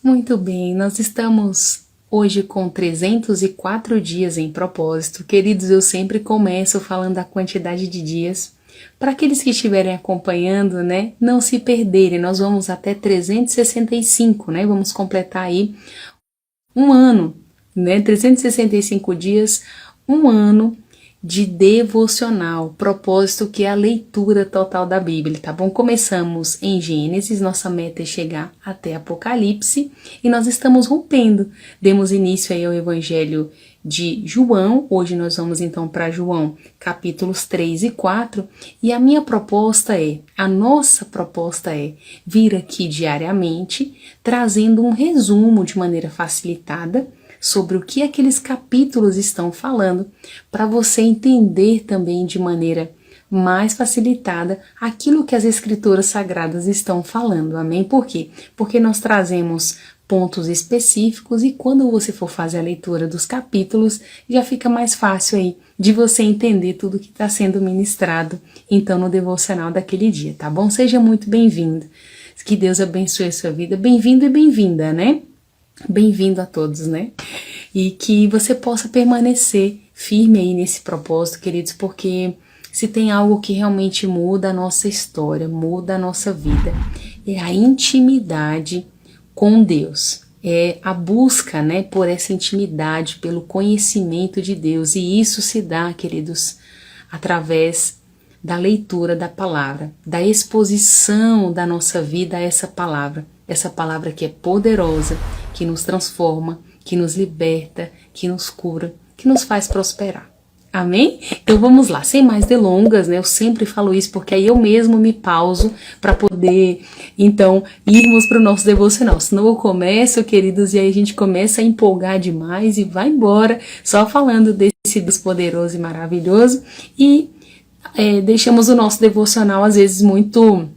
Muito bem, nós estamos hoje com 304 dias em propósito. Queridos, eu sempre começo falando da quantidade de dias. Para aqueles que estiverem acompanhando, né, não se perderem, nós vamos até 365, né, vamos completar aí um ano, né, 365 dias, um ano de devocional, propósito que é a leitura total da Bíblia, tá bom? Começamos em Gênesis, nossa meta é chegar até Apocalipse e nós estamos rompendo. Demos início aí ao Evangelho de João, hoje nós vamos então para João, capítulos 3 e 4, e a nossa proposta é vir aqui diariamente, trazendo um resumo de maneira facilitada, sobre o que aqueles capítulos estão falando, para você entender também de maneira mais facilitada aquilo que as escrituras sagradas estão falando, amém? Por quê? Porque nós trazemos pontos específicos e quando você for fazer a leitura dos capítulos, já fica mais fácil aí de você entender tudo que está sendo ministrado, então, no devocional daquele dia, tá bom? Seja muito bem-vindo. Que Deus abençoe a sua vida. Bem-vindo e bem-vinda, né? Bem-vindo a todos, né? E que você possa permanecer firme aí nesse propósito, queridos, porque se tem algo que realmente muda a nossa história, muda a nossa vida, é a intimidade com Deus. É a busca, né, por essa intimidade, pelo conhecimento de Deus. E isso se dá, queridos, através da leitura da palavra, da exposição da nossa vida a essa palavra que é poderosa, que nos transforma, que nos liberta, que nos cura, que nos faz prosperar. Amém? Então vamos lá, sem mais delongas, né? Eu sempre falo isso porque aí eu mesmo me pauso para poder, então, irmos para o nosso devocional. Senão eu começo, queridos, e aí a gente começa a empolgar demais e vai embora só falando desse Deus poderoso e maravilhoso e deixamos o nosso devocional às vezes muito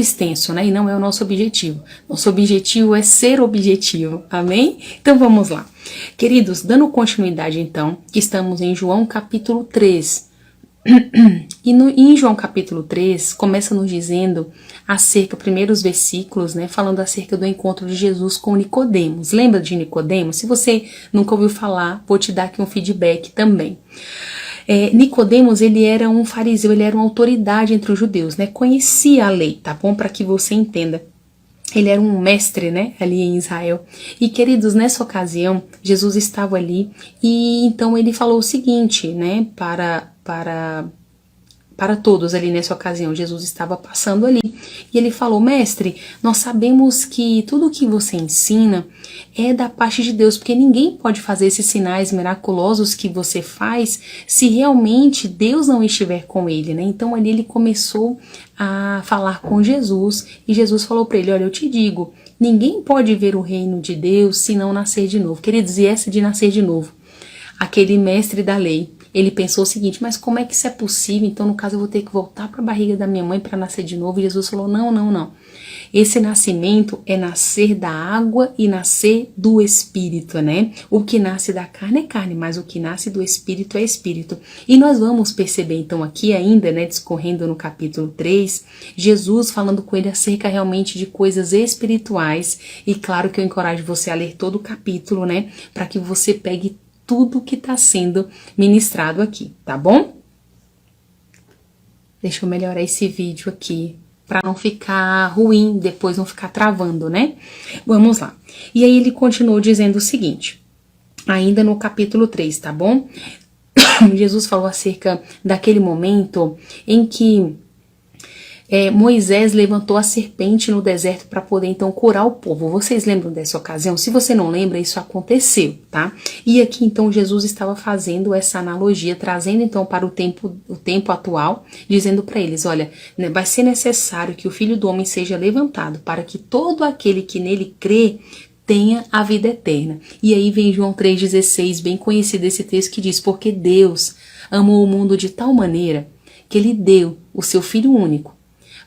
extenso, né? E não é o nosso objetivo. Nosso objetivo é ser objetivo, amém? Então vamos lá. Queridos, dando continuidade então, que estamos em João capítulo 3. E em João capítulo 3, começa nos dizendo acerca, primeiros versículos, né? Falando acerca do encontro de Jesus com Nicodemos. Lembra de Nicodemos? Se você nunca ouviu falar, vou te dar aqui um feedback também. Nicodemos, ele era um fariseu, ele era uma autoridade entre os judeus, né? Conhecia a lei, tá bom? Para que você entenda. Ele era um mestre, né? Ali em Israel. E, queridos, nessa ocasião, Jesus estava ali e então ele falou o seguinte, né? Para todos ali nessa ocasião, Jesus estava passando ali. E ele falou, mestre, nós sabemos que tudo o que você ensina é da parte de Deus, porque ninguém pode fazer esses sinais miraculosos que você faz se realmente Deus não estiver com ele, né? Então ali ele começou a falar com Jesus e Jesus falou para ele, olha, eu te digo, ninguém pode ver o reino de Deus se não nascer de novo. Queridos, e essa de nascer de novo, aquele mestre da lei, ele pensou o seguinte, mas como é que isso é possível? Então, no caso, eu vou ter que voltar para a barriga da minha mãe para nascer de novo. E Jesus falou, não. Esse nascimento é nascer da água e nascer do Espírito, né? O que nasce da carne é carne, mas o que nasce do Espírito é Espírito. E nós vamos perceber, então, aqui ainda, né, discorrendo no capítulo 3, Jesus falando com ele acerca realmente de coisas espirituais. E claro que eu encorajo você a ler todo o capítulo, né? Para que você pegue tudo que está sendo ministrado aqui, tá bom? Deixa eu melhorar esse vídeo aqui, para não ficar ruim, depois não ficar travando, né? Vamos lá. E aí ele continuou dizendo o seguinte, ainda no capítulo 3, tá bom? Jesus falou acerca daquele momento em que Moisés levantou a serpente no deserto para poder então curar o povo. Vocês lembram dessa ocasião? Se você não lembra, isso aconteceu, tá? E aqui então Jesus estava fazendo essa analogia, trazendo então para o tempo atual, dizendo para eles, olha, vai ser necessário que o Filho do Homem seja levantado para que todo aquele que nele crê tenha a vida eterna. E aí vem João 3,16, bem conhecido esse texto que diz, porque Deus amou o mundo de tal maneira que ele deu o seu Filho único,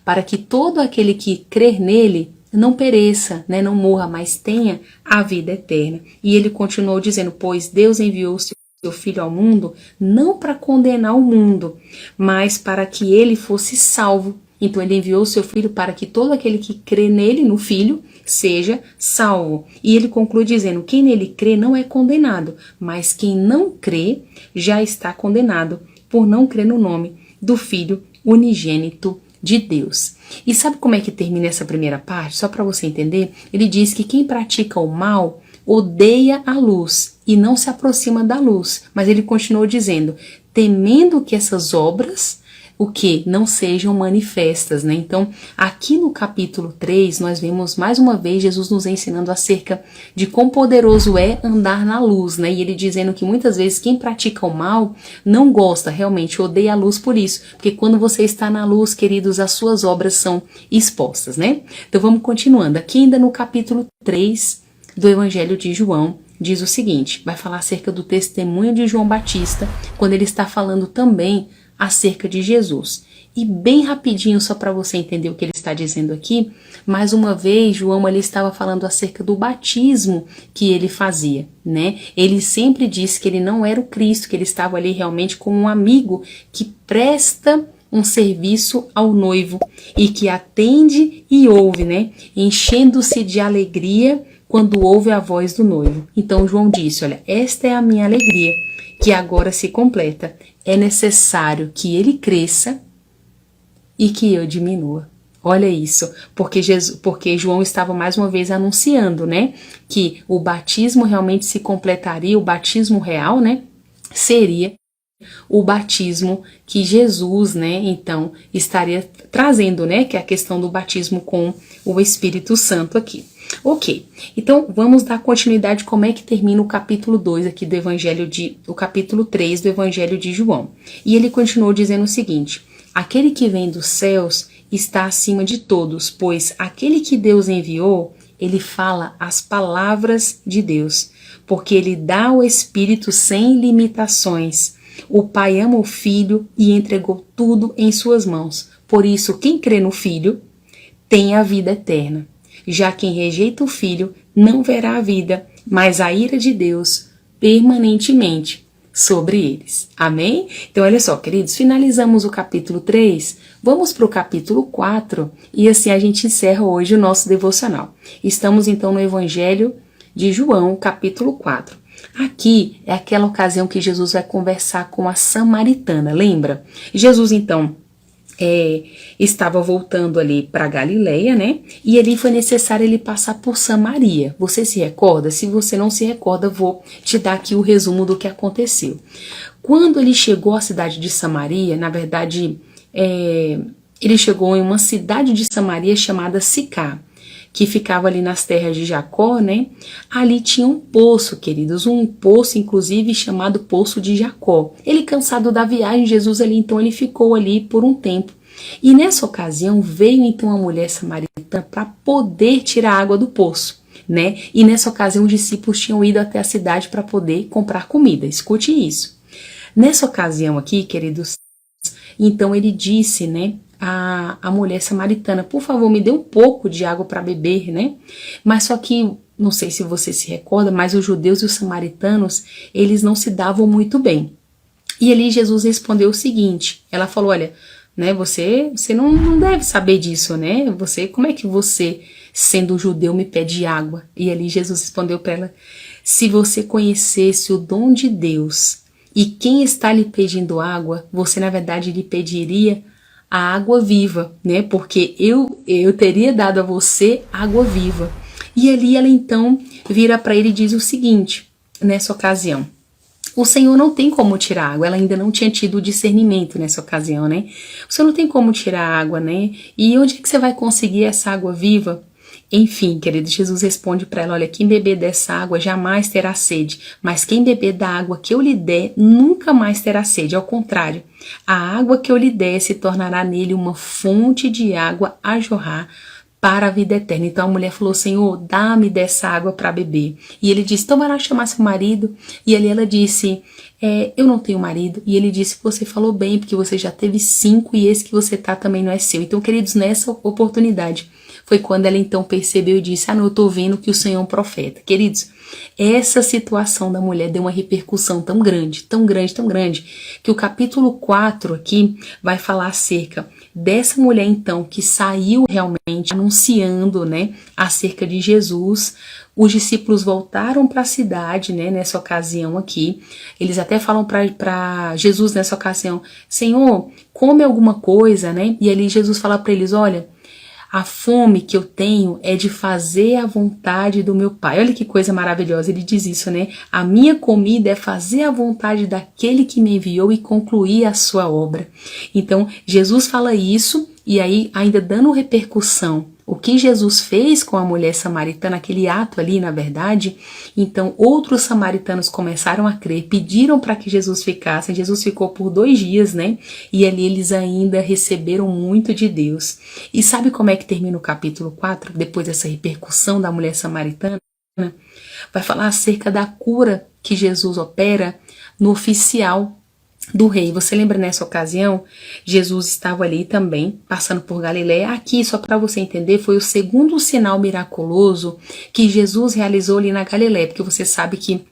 para que todo aquele que crer nele não pereça, né, não morra, mas tenha a vida eterna. E ele continuou dizendo, pois Deus enviou o seu Filho ao mundo, não para condenar o mundo, mas para que ele fosse salvo. Então ele enviou o seu Filho para que todo aquele que crê nele, no Filho, seja salvo. E ele conclui dizendo: quem nele crê não é condenado, mas quem não crê já está condenado por não crer no nome do Filho unigênito de Deus. E sabe como é que termina essa primeira parte? Só para você entender, ele diz que quem pratica o mal odeia a luz e não se aproxima da luz. Mas ele continuou dizendo: temendo que essas obras, o que? Não sejam manifestas, né? Então, aqui no capítulo 3, nós vemos mais uma vez Jesus nos ensinando acerca de quão poderoso é andar na luz, né? E ele dizendo que muitas vezes quem pratica o mal não gosta, realmente odeia a luz por isso. Porque quando você está na luz, queridos, as suas obras são expostas, né? Então, vamos continuando. Aqui ainda no capítulo 3 do Evangelho de João, diz o seguinte, vai falar acerca do testemunho de João Batista, quando ele está falando também acerca de Jesus. E bem rapidinho, só para você entender o que ele está dizendo aqui, mais uma vez, João ele estava falando acerca do batismo que ele fazia, né? Ele sempre disse que ele não era o Cristo, que ele estava ali realmente como um amigo que presta um serviço ao noivo e que atende e ouve, né? Enchendo-se de alegria quando ouve a voz do noivo. Então João disse, olha, esta é a minha alegria, que agora se completa. É necessário que ele cresça e que eu diminua. Olha isso, porque João estava mais uma vez anunciando, né, que o batismo realmente se completaria, o batismo real, né, seria o batismo que Jesus, né, então, estaria trazendo, né, que é a questão do batismo com o Espírito Santo aqui. Ok, então vamos dar continuidade como é que termina o capítulo 2 aqui do Evangelho o capítulo 3 do Evangelho de João. E ele continuou dizendo o seguinte, aquele que vem dos céus está acima de todos, pois aquele que Deus enviou, ele fala as palavras de Deus, porque ele dá o Espírito sem limitações. O Pai ama o Filho e entregou tudo em suas mãos. Por isso, quem crê no Filho tem a vida eterna. Já quem rejeita o Filho não verá a vida, mas a ira de Deus permanentemente sobre eles. Amém? Então, olha só, queridos, finalizamos o capítulo 3, vamos para o capítulo 4 e assim a gente encerra hoje o nosso devocional. Estamos então no Evangelho de João, capítulo 4. Aqui é aquela ocasião que Jesus vai conversar com a samaritana, lembra? Jesus, então, estava voltando ali para Galileia, né? E ali foi necessário ele passar por Samaria. Você se recorda? Se você não se recorda, vou te dar aqui o resumo do que aconteceu. Quando ele chegou à cidade de Samaria, na verdade, ele chegou em uma cidade de Samaria chamada Sicar, que ficava ali nas terras de Jacó, né? Ali tinha um poço, queridos, um poço, inclusive, chamado Poço de Jacó. Ele, cansado da viagem, Jesus ali, então, ele ficou ali por um tempo. E nessa ocasião, veio, então, a mulher samaritana para poder tirar água do poço, né? E nessa ocasião, os discípulos tinham ido até a cidade para poder comprar comida. Escute isso. Nessa ocasião aqui, queridos, então, ele disse, né? A mulher samaritana, por favor, me dê um pouco de água para beber, né? Mas só que, não sei se você se recorda, mas os judeus e os samaritanos, eles não se davam muito bem. E ali Jesus respondeu o seguinte, ela falou, olha, né, você não deve saber disso, né? Como é que você, sendo judeu, me pede água? E ali Jesus respondeu para ela, se você conhecesse o dom de Deus e quem está lhe pedindo água, você na verdade lhe pediria a água viva, né? Porque eu teria dado a você água viva. E ali ela então vira para ele e diz o seguinte, nessa ocasião. O Senhor não tem como tirar água, ela ainda não tinha tido discernimento nessa ocasião, né? O Senhor não tem como tirar água, né? E onde é que você vai conseguir essa água viva? Enfim, querido, Jesus responde para ela, olha, quem beber dessa água jamais terá sede, mas quem beber da água que eu lhe der nunca mais terá sede, ao contrário, a água que eu lhe der se tornará nele uma fonte de água a jorrar para a vida eterna. Então a mulher falou, Senhor, dá-me dessa água para beber. E ele disse, então vai lá chamar seu marido. E ali ela disse, eu não tenho marido. E ele disse, você falou bem, porque você já teve 5 e esse que você tá também não é seu. Então, queridos, nessa oportunidade, Foi quando ela então percebeu e disse: ah, não, eu tô vendo que o Senhor é um profeta. Queridos, essa situação da mulher deu uma repercussão tão grande, tão grande, tão grande, que o capítulo 4 aqui vai falar acerca dessa mulher então que saiu realmente anunciando, né, acerca de Jesus. Os discípulos voltaram para a cidade, né, nessa ocasião aqui. Eles até falam para Jesus nessa ocasião: Senhor, come alguma coisa, né? E ali Jesus fala para eles: olha, a fome que eu tenho é de fazer a vontade do meu Pai. Olha que coisa maravilhosa, ele diz isso, né? A minha comida é fazer a vontade daquele que me enviou e concluir a sua obra. Então, Jesus fala isso, e aí ainda dando repercussão o que Jesus fez com a mulher samaritana, aquele ato ali, na verdade. Então outros samaritanos começaram a crer, pediram para que Jesus ficasse. Jesus ficou por 2 dias, né? E ali eles ainda receberam muito de Deus. E sabe como é que termina o capítulo 4, depois dessa repercussão da mulher samaritana? Vai falar acerca da cura que Jesus opera no oficial do rei. Você lembra nessa ocasião? Jesus estava ali também, passando por Galiléia. Aqui, só para você entender, foi o segundo sinal miraculoso que Jesus realizou ali na Galiléia, porque você sabe que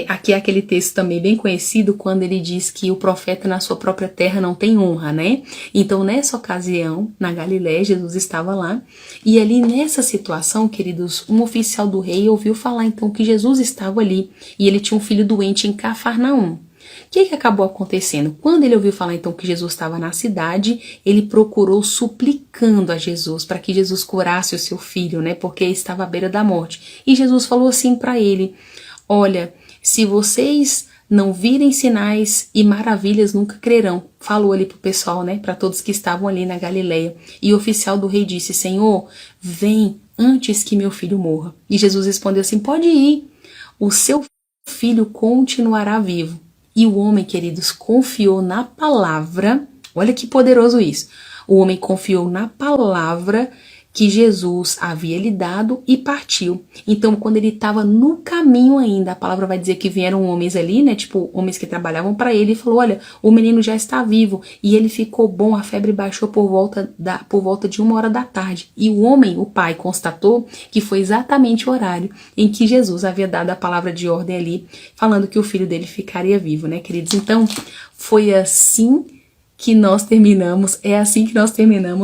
aqui é aquele texto também bem conhecido, quando ele diz que o profeta na sua própria terra não tem honra, né? Então, nessa ocasião, na Galiléia, Jesus estava lá, e ali nessa situação, queridos, um oficial do rei ouviu falar então que Jesus estava ali, e ele tinha um filho doente em Cafarnaum. O que acabou acontecendo? Quando ele ouviu falar então que Jesus estava na cidade, ele procurou suplicando a Jesus para que Jesus curasse o seu filho, né? Porque estava à beira da morte. E Jesus falou assim para ele: olha, se vocês não virem sinais e maravilhas, nunca crerão. Falou ali pro pessoal, né? Para todos que estavam ali na Galileia. E o oficial do rei disse: Senhor, vem antes que meu filho morra. E Jesus respondeu assim: pode ir, o seu filho continuará vivo. E o homem, queridos, confiou na palavra. Olha que poderoso isso. O homem confiou na palavra que Jesus havia lhe dado e partiu. Então, quando ele estava no caminho ainda, a palavra vai dizer que vieram homens ali, né, tipo homens que trabalhavam para ele, e falou: olha, o menino já está vivo. E ele ficou bom, a febre baixou por volta de 1h da tarde. E o homem, o pai, constatou que foi exatamente o horário em que Jesus havia dado a palavra de ordem ali, falando que o filho dele ficaria vivo, né, queridos? Então, foi assim que nós terminamos,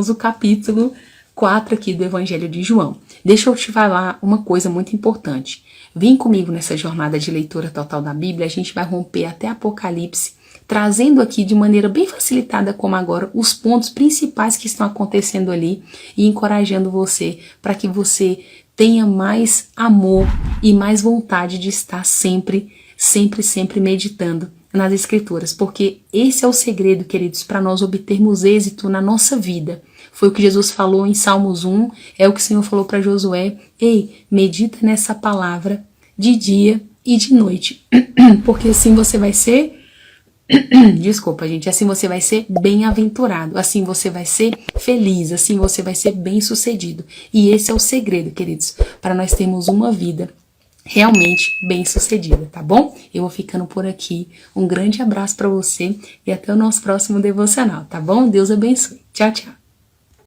o capítulo 4 aqui do Evangelho de João. Deixa eu te falar uma coisa muito importante. Vem comigo nessa jornada de leitura total da Bíblia. A gente vai romper até Apocalipse, trazendo aqui de maneira bem facilitada como agora os pontos principais que estão acontecendo ali e encorajando você para que você tenha mais amor e mais vontade de estar sempre meditando nas Escrituras, porque esse é o segredo, queridos, para nós obtermos êxito na nossa vida. Foi o que Jesus falou em Salmos 1, é o que o Senhor falou para Josué: ei, medita nessa palavra de dia e de noite, porque assim você vai ser, desculpa gente, assim você vai ser bem-aventurado, assim você vai ser feliz, assim você vai ser bem-sucedido. E esse é o segredo, queridos, para nós termos uma vida realmente bem-sucedida, tá bom? Eu vou ficando por aqui. Um grande abraço para você e até o nosso próximo devocional, tá bom? Deus abençoe. Tchau, tchau.